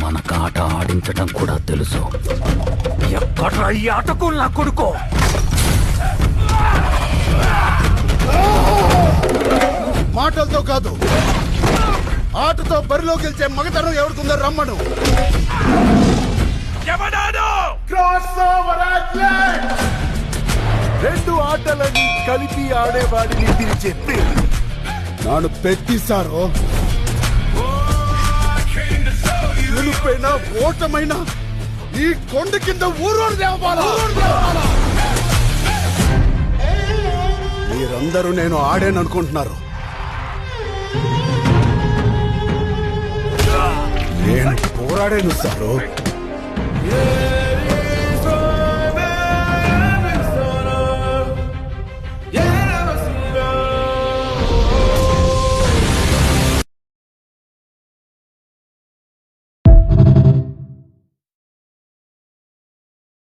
మనకు ఆట ఆడించడం కూడా తెలుసు. ఎక్కడ్రా ఈ ఆటకు నా కొడుకో? మాటలతో కాదు, ఆటతో బరిలో గెలిచే మగతనం ఎవరికుందో రమ్మను. రెండు ఆటలని కలిపి ఆడేవాడిని పిలిచే పేరు. నాను పెట్టిస్తారో గెలుపైనా ఓటమైనా ఈ కొండ కింద ఊరూరు దేవాలా. మీరందరూ నేను ఆడాననుకుంటున్నారు. నేను పోరాడాను సారు.